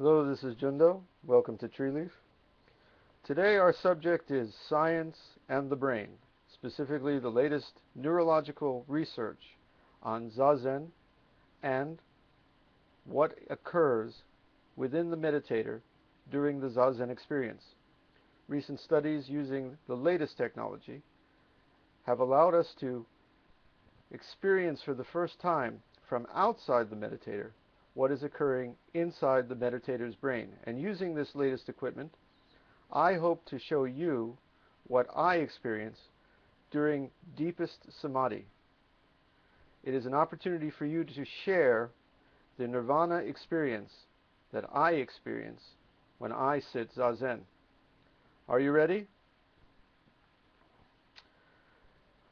Hello, this is Jundo. Welcome to Treeleaf. Today our subject is science and the brain, specifically the latest neurological research on Zazen and what occurs within the meditator during the Zazen experience. Recent studies using the latest technology have allowed us to experience for the first time from outside the meditator what is occurring inside the meditator's brain. And using this latest equipment, I hope to show you what I experience during deepest samadhi. It is an opportunity for you to share the nirvana experience that I experience when I sit zazen. Are you ready?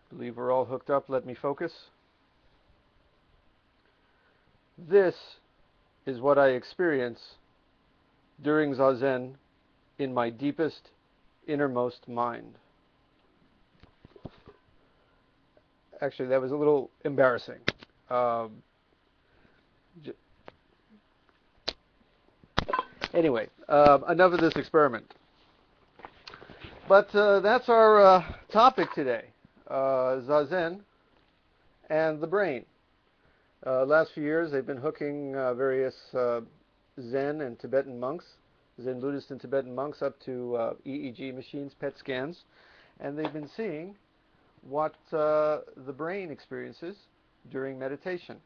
Believe we're all hooked up. Let me focus. This is what I experience during zazen in my deepest, innermost mind. Actually, that was a little embarrassing. Anyway, enough of this experiment. But that's our topic today, zazen and the brain. Last few years, they've been hooking various Zen and Tibetan monks, Zen Buddhist and Tibetan monks, up to EEG machines, PET scans, and they've been seeing what the brain experiences during meditation.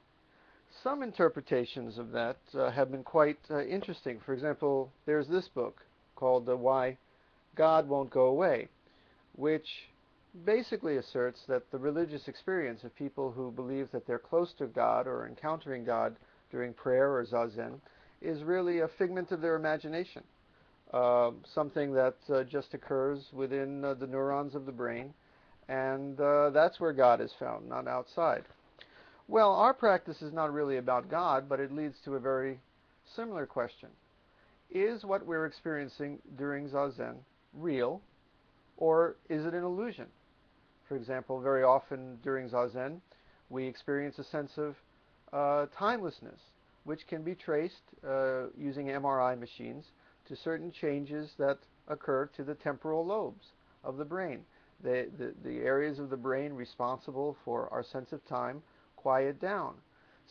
Some interpretations of that have been quite interesting. For example, there's this book called Why God Won't Go Away, which basically asserts that the religious experience of people who believe that they're close to God or encountering God during prayer or zazen is really a figment of their imagination, something that just occurs within the neurons of the brain, and that's where God is found, not outside. Well, our practice is not really about God, but it leads to a very similar question. Is what we're experiencing during zazen real, or is it an illusion? For example, very often during zazen, we experience a sense of timelessness, which can be traced using MRI machines to certain changes that occur to the temporal lobes of the brain. The areas of the brain responsible for our sense of time quiet down.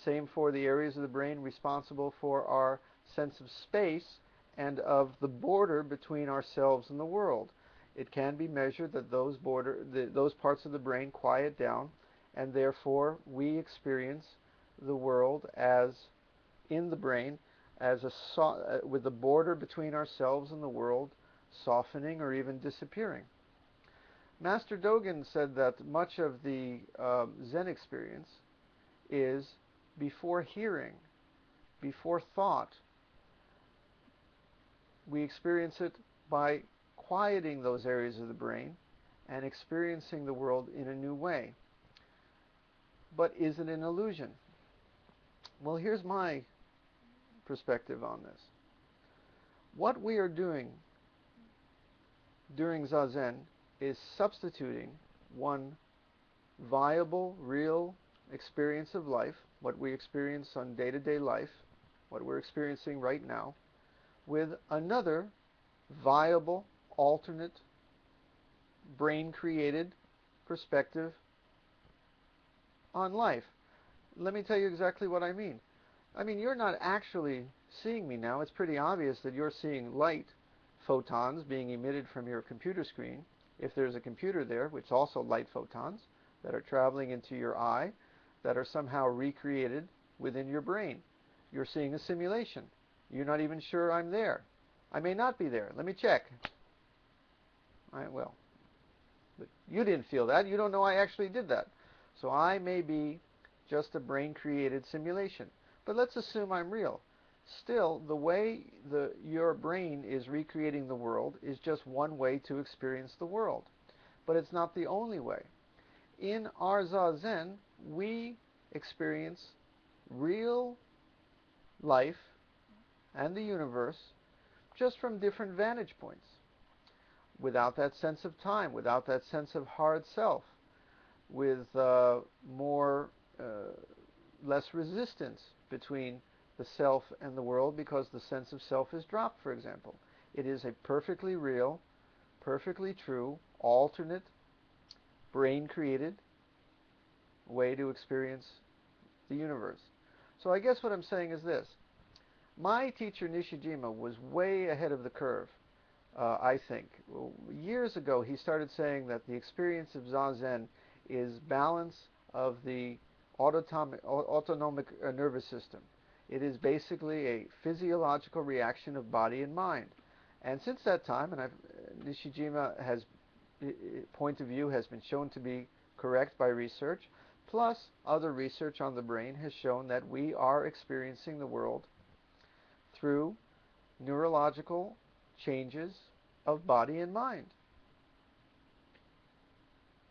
Same for the areas of the brain responsible for our sense of space and of the border between ourselves and the world. It can be measured that those parts of the brain quiet down, and therefore we experience the world as in the brain as with the border between ourselves and the world softening or even disappearing. Master Dogen said that much of the Zen experience is before hearing, before thought. We experience it by quieting those areas of the brain and experiencing the world in a new way. But is it an illusion? Well, here's my perspective on this. What we are doing during zazen is substituting one viable, real experience of life, what we experience on day-to-day life, what we're experiencing right now, with another viable, alternate, brain-created perspective on life. Let me tell you exactly what I mean. I mean, you're not actually seeing me now. It's pretty obvious that you're seeing light photons being emitted from your computer screen, if there's a computer there, which is also light photons that are traveling into your eye, that are somehow recreated within your brain. You're seeing a simulation. You're not even sure I'm there. I may not be there. Let me check. I will. But you didn't feel that. You don't know I actually did that. So I may be just a brain-created simulation. But let's assume I'm real. Still, the way your brain is recreating the world is just one way to experience the world. But it's not the only way. In our zazen, we experience real life and the universe just from different vantage points, without that sense of time, without that sense of hard self, with less resistance between the self and the world because the sense of self is dropped, for example. It is a perfectly real, perfectly true, alternate, brain-created way to experience the universe. So I guess what I'm saying is this. My teacher Nishijima was way ahead of the curve, I think. Years ago, he started saying that the experience of Zazen is balance of the autonomic nervous system. It is basically a physiological reaction of body and mind. And since that time, and Nishijima has point of view has been shown to be correct by research, plus other research on the brain has shown that we are experiencing the world through neurological changes of body and mind.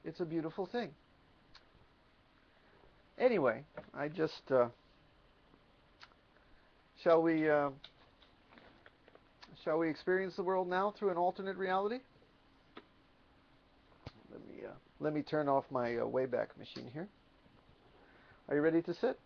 It's a beautiful thing. Anyway, I just shall we experience the world now through an alternate reality? Let me turn off my Wayback Machine here. Are you ready to sit?